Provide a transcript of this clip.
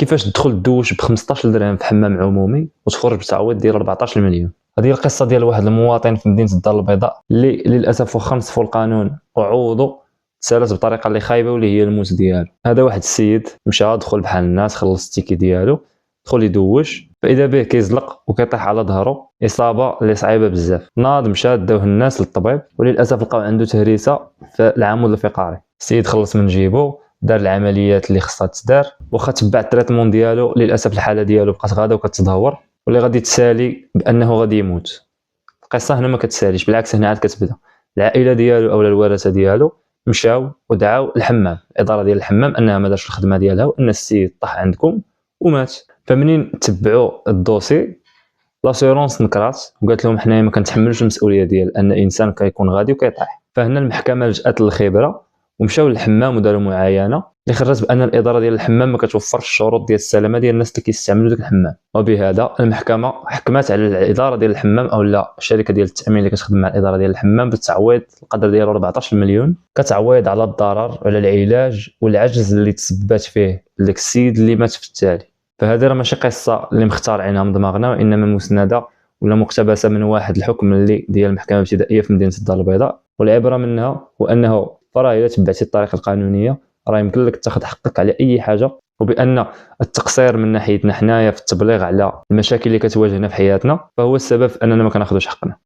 كيفاش تدخل تدوش ب 15 درهم في حمام عمومي وتخرج بتعويض ديال 14 مليون. هذه القصه ديال واحد المواطن في مدينه الدار البيضاء اللي للاسف واخا نصفوا القانون وعوضوا تسالت بطريقه اللي خايبه واللي هي الموت ديالو. هذا واحد السيد مشى دخل بحال الناس، خلص التيكي ديالو، دخل يدوش، فاذا به كيزلق وكيطيح على ظهره، اصابه اللي صعيبه بزاف. ناض مشى داوه الناس للطبيب وللاسف لقاو عنده تهريسه في العمود الفقري. السيد خلص من جيبو، دار العمليات اللي خصها تدار، واخا تبع التريتمون ديالو للاسف الحاله ديالو بقات غاده وكتدهور واللي غادي تسالي بانه غادي يموت. القصه هنا ما كتساليش، بالعكس هنا عاد كتبدا. العائله ديالو اولا الورثه ديالو مشاو ودعاو الحمام، الاداره ديال الحمام انها ما دارش الخدمه ديالها وان السيد طاح عندكم ومات. فمنين تبعوا الدوسي لاسيرونس نكرات وقالت لهم حنايا ما كنتحملوش المسؤوليه ديال ان انسان كيكون غادي وكيطيح. فهنا المحكمه لجات للخبره ومشاو للحمام وداروا معاينه اللي خرجت بان الاداره ديال الحمام ما كتوفرش الشروط ديال السلامه ديال الناس اللي كيستعملوا داك الحمام. وبهذا المحكمه حكمت على الاداره ديال الحمام او لا الشركه ديال التامين اللي كتخدم مع الاداره ديال الحمام بالتعويض القدر ديالو 14 مليون، كتعويض على الضرر وعلى العلاج والعجز اللي تسببت فيه داك السيد اللي مات في التالي. فهذه راه ماشي قصه اللي مختارعينها من دماغنا، وانما مسنده ولا مقتبسه من واحد الحكم اللي ديال المحكمه الابتدائيه في مدينه الدار البيضاء. والعبره منها هو انه فراه الا تبعتي الطريقه القانونيه راه يمكن لك تاخذ حقك على اي حاجه، وبان التقصير من ناحيتنا حنايا في التبليغ على المشاكل اللي كتواجهنا في حياتنا فهو السبب اننا ما كناخذوش حقنا.